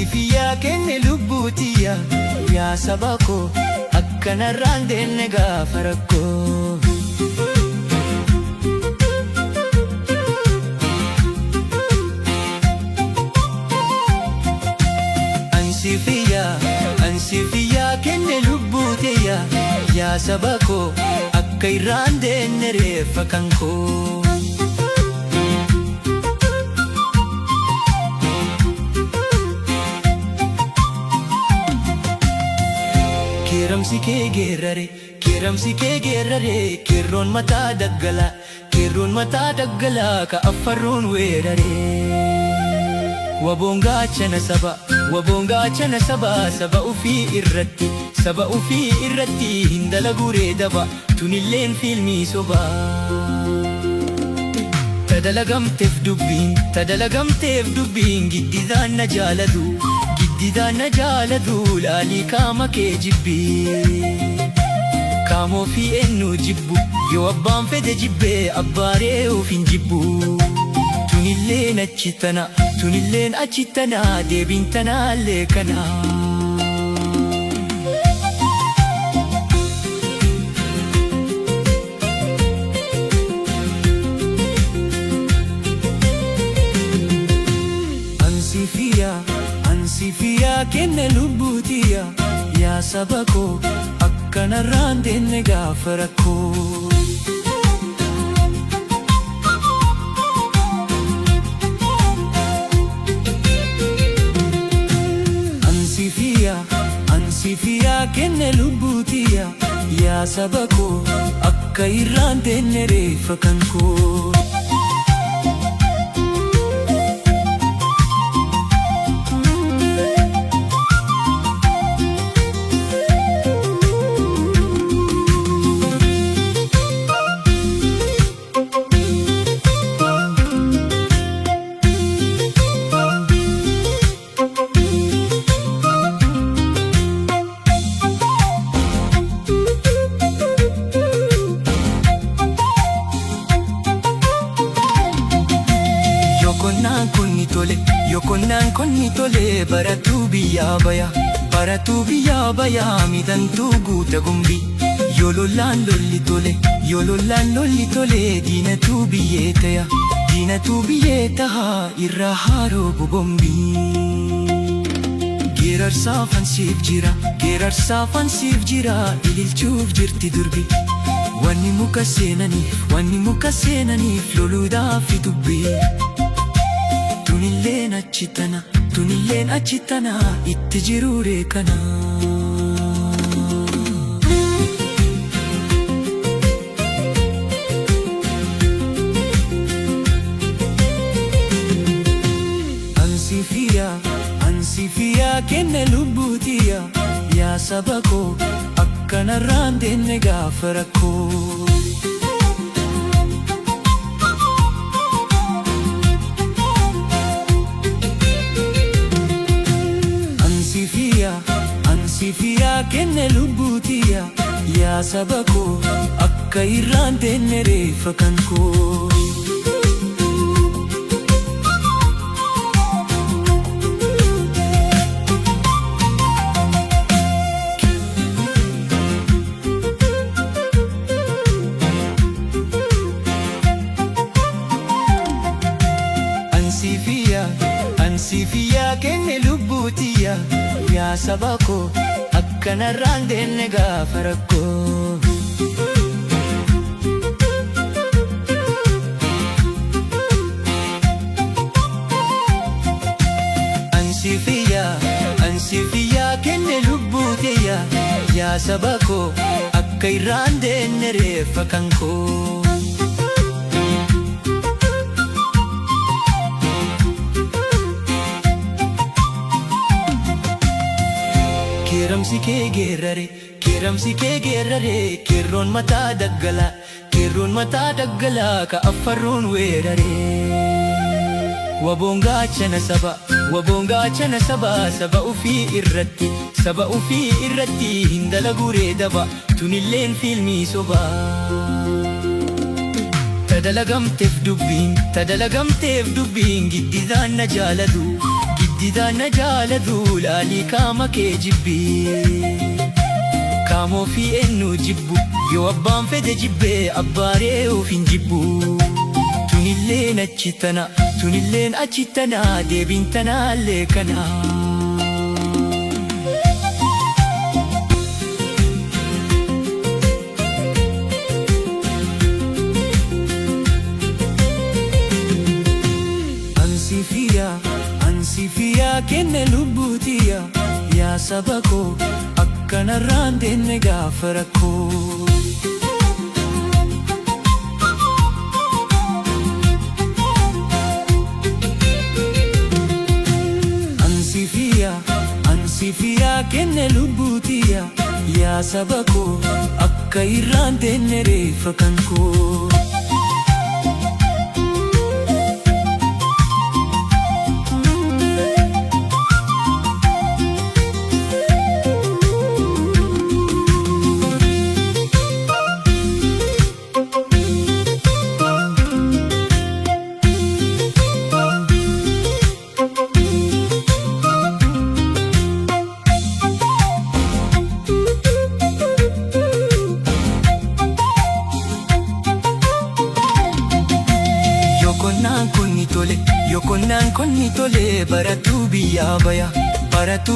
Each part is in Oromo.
Ansifiyaa kenne lubbuutiyya yaa saba koo akkanarraan deenne gaafa rakkoo. Ansifiyaa kenne lubbuutiyya yaa saba koo akka irraan deenne reeffa kan koo. Keeramsi kee geerrare keerroon mataa daggalaa ka affarroon weerare. Waboongaachana saba saba ufii irratti hin dalaguree daba tunilleen fiilmii sobaa. Tadalagamteef dubbiin giddidaan na jaalatu laalii kaama kee jibbii. Kaamoo fi eenyu jibbu yoo abbaan fedhe jibbee abbaaree of hin jibbu. Tunilleen achi tana deebiin tanaallee kana. Ansifiyaa kenne lubbuutiyya yaa saba koo akkanarraan deenne gaafa rakkoo. Ansifiyaa kenne lubbuutiyya yaa saba koo akka irraan deenne reeffa kan koo. Yokonnaan konni tole baratuu biyyaa bayaa miidhantuu guuta gumbii. Yoolollaan lolli tole diinatuu biyyee tahaa irraa haaroo gubombii. Geerarsaafan siif jira ililchuuf jirti durbi. Wanni muka seenaniif loluudhaaf dubbii. Tunilleen achi tana itti jiruure kana. Ansifiyaa kenne lubbuutiyya yaa saba koo akkanarraan deenne gaafa rakkoo. Ansifiyaa kenne lubbuutiyya yaa saba koo akka irraan deenne reeffa kan koo. Ansifiyaa kenne lubbuutiyya yaa saba koo akkanarraan deenne gaafa rakkoo. Ansifiyaa kenne lubbuutiyya yaa saba koo akka irraan deenne reeffa kan koo. Keeramsi kee geerrare keerroon mataa daggalaa ka affarroon weerare. Waboongaachana saba saba ufii irratti hin dalaguree daba tunilleen fiilmii sobaa. Tadalagamteef dubbiin giddidaan giddidaan na jaalatu laalii qaama kee jibbii Kaamoo fi eenyu jibbu yoo abbaan fedhe jibbee abbaaree of hin jibbu Tunilleen achi tana tunilleen achi tana deebiin tanaallee kana Ansifiyaa kenne lubbuutiya yaa saba koo akkanarraan deenne gaafa rakkoo Ansifiyaa kenne lubbuutiya yaa saba koo akka irraan deenne reeffa kan koo Yokonnaan konni tole baratuu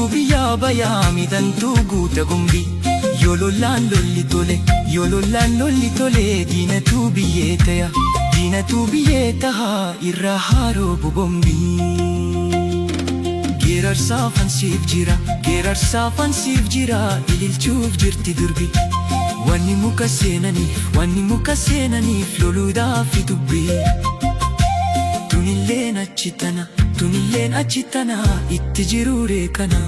biyyaa bayaa miidhantuu guuta gumbii Yoolollaan lolli tole diinatuu biyyee tahaa irraa haaroo bobombii Geerarsaafan siif jira ililchuuf jirti durbi Wanni muka seenaniif loluudhaaf dubbii Tunilleen achi tana itti jiruure kana